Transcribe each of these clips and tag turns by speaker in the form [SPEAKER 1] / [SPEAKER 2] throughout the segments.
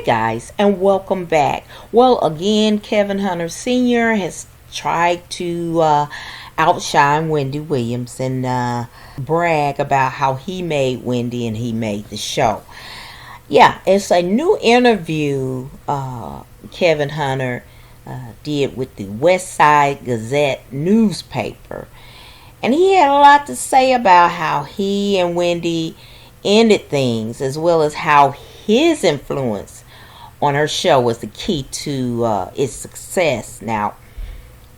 [SPEAKER 1] guys, and welcome back. Well, again, Kevin Hunter Sr. has tried to outshine Wendy Williams and brag about how he made Wendy and he made the show. Yeah, it's a new interview Kevin Hunter did with the West Side Gazette newspaper. And he had a lot to say about how he and Wendy ended things, as well as how his influence on her show was the key to its success. Now,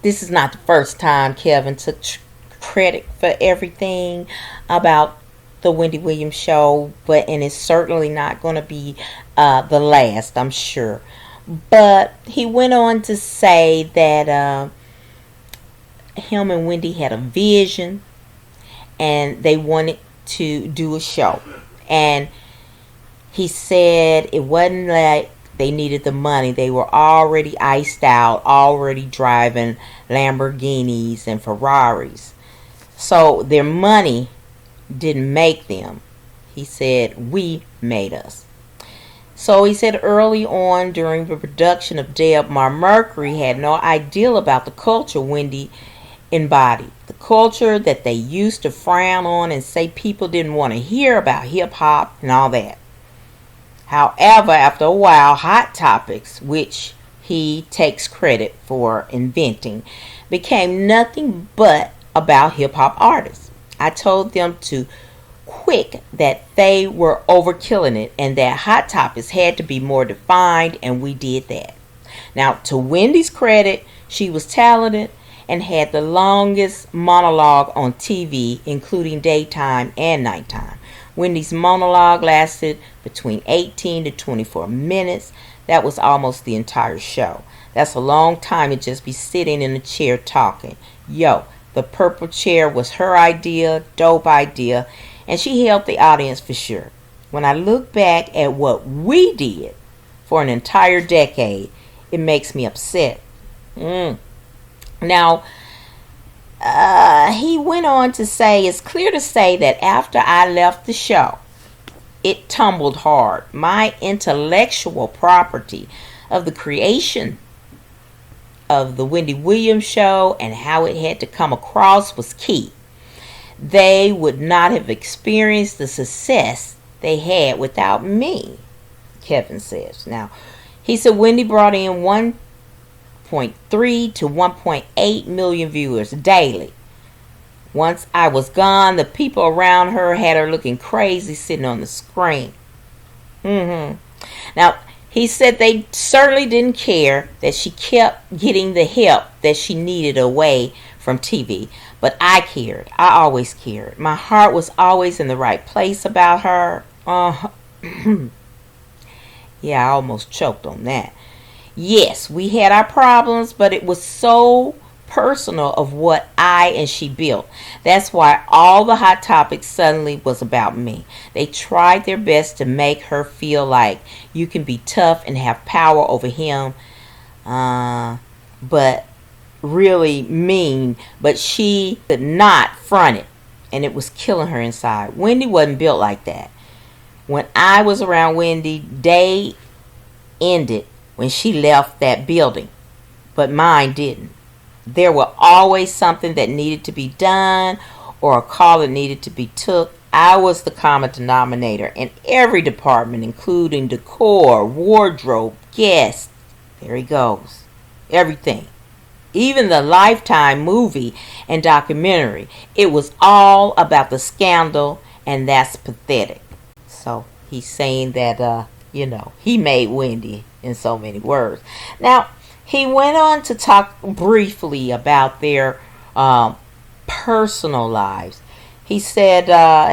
[SPEAKER 1] this is not the first time Kevin took credit for everything about the Wendy Williams show, and it's certainly not going to be the last, I'm sure. But he went on to say that him and Wendy had a vision and they wanted to do a show. And he said it wasn't like they needed the money. They were already iced out, already driving Lamborghinis and Ferraris. So their money didn't make them. He said, we made us. So he said early on during the production of Deb Mercury had no idea about the culture Wendy embodied. The culture that they used to frown on and say people didn't want to hear about hip hop and all that. However, after a while, Hot Topics, which he takes credit for inventing, became nothing but about hip hop artists. I told them to quick that they were overkilling it and that Hot Topics had to be more defined, and we did that. Now, to Wendy's credit, she was talented and had the longest monologue on TV, including daytime and nighttime. Wendy's monologue lasted between 18 to 24 minutes. That was almost the entire show. That's a long time to just be sitting in a chair talking. Yo, the purple chair was her idea, dope idea, and she helped the audience for sure. When I look back at what we did for an entire decade, it makes me upset. Now, he went on to say, it's clear to say that after I left the show, it tumbled hard. My intellectual property of the creation of the Wendy Williams show and how it had to come across was key. They would not have experienced the success they had without me, Kevin says. Now, he said Wendy brought in 1.3 to 1.8 million viewers daily. Once I was gone, the people around her had her looking crazy sitting on the screen. Now, he said they certainly didn't care that she kept getting the help that she needed away from TV. But I cared. I always cared. My heart was always in the right place about her. Yeah, I almost choked on that. Yes, we had our problems, but it was so personal of what I and she built. That's why all the Hot Topics suddenly was about me. They tried their best to make her feel like you can be tough and have power over him, but really mean, but she could not front it, and it was killing her inside. Wendy wasn't built like that. When I was around Wendy, day ended when she left that building, but mine didn't. There was always something that needed to be done or a call that needed to be took. I was the common denominator in every department, including decor, wardrobe, guests. There he goes. Everything. Even the Lifetime movie and documentary. It was all about the scandal, and that's pathetic. So he's saying that, he made Wendy in so many words. Now, he went on to talk briefly about their personal lives. He said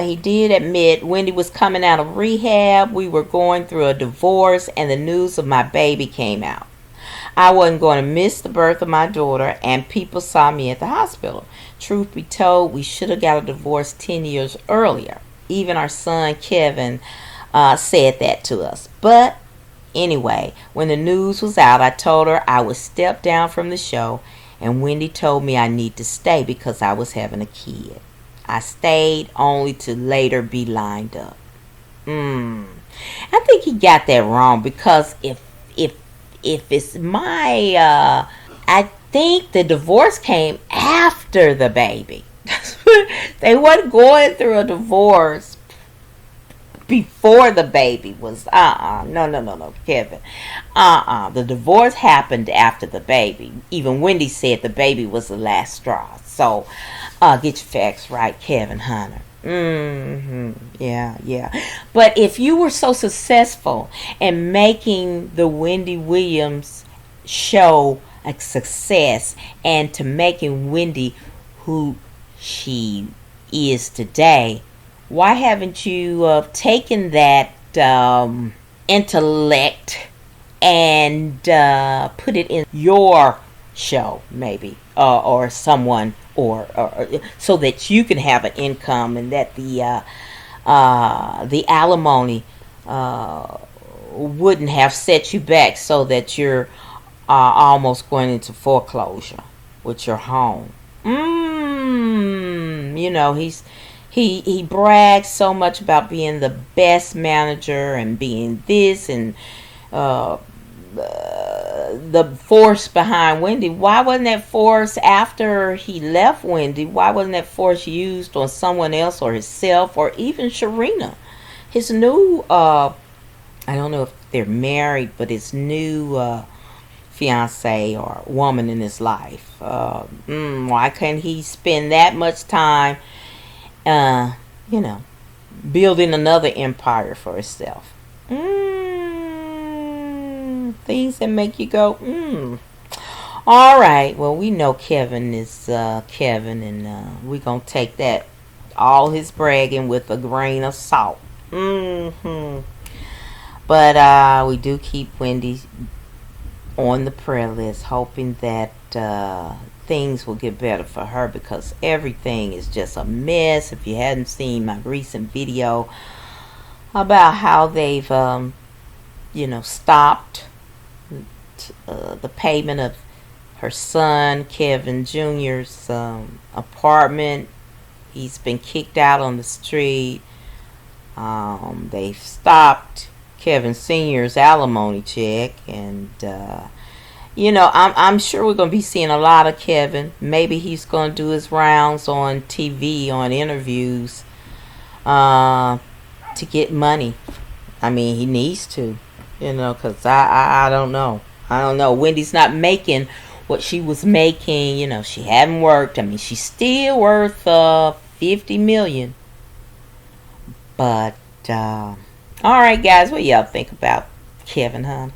[SPEAKER 1] he did admit Wendy was coming out of rehab. We were going through a divorce, and the news of my baby came out. I wasn't going to miss the birth of my daughter, and people saw me at the hospital. Truth be told, we should have got a divorce 10 years earlier. Even our son, Kevin, said that to us. But anyway, when the news was out, I told her I would step down from the show, and Wendy told me I need to stay because I was having a kid. I stayed only to later be lined up. I think he got that wrong, because if it's my I think the divorce came after the baby. They wasn't going through a divorce before the baby was. No, Kevin. The divorce happened after the baby. Even Wendy said the baby was the last straw. So get your facts right, Kevin Hunter. Yeah. But if you were so successful in making the Wendy Williams show a success, and to making Wendy who she is today, why haven't you taken that intellect and put it in your show, maybe, or someone, or so that you can have an income, and that the alimony wouldn't have set you back, so that you're almost going into foreclosure with your home. You know, he brags so much about being the best manager and being this, and the force behind Wendy. Why wasn't that force, after he left Wendy, why wasn't that force used on someone else, or himself, or even Sharina, his new I don't know if they're married, but his new fiance or woman in his life? Why can't he spend that much time you know, building another empire for himself? Things that make you go, All right, well, we know Kevin is Kevin, and we're going to take that, all his bragging, with a grain of salt. But we do keep Wendy on the prayer list, hoping that things will get better for her, because everything is just a mess. If you hadn't seen my recent video about how they've stopped the payment of her son Kevin Jr.'s apartment. He's been kicked out on the street. They've stopped Kevin Sr.'s alimony check, and I'm sure we're going to be seeing a lot of Kevin. Maybe he's going to do his rounds on TV, on interviews, to get money. I mean, he needs to, because I don't know. Wendy's not making what she was making. She hadn't worked. I mean, she's still worth $50 million. But all right, guys, what y'all think about Kevin, huh?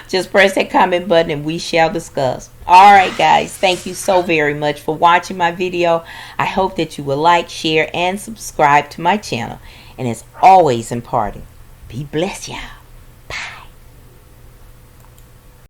[SPEAKER 1] Just press that comment button and we shall discuss. All right, guys, thank you so very much for watching my video. I hope that you will like, share, and subscribe to my channel. And as always, in parting, be blessed, y'all.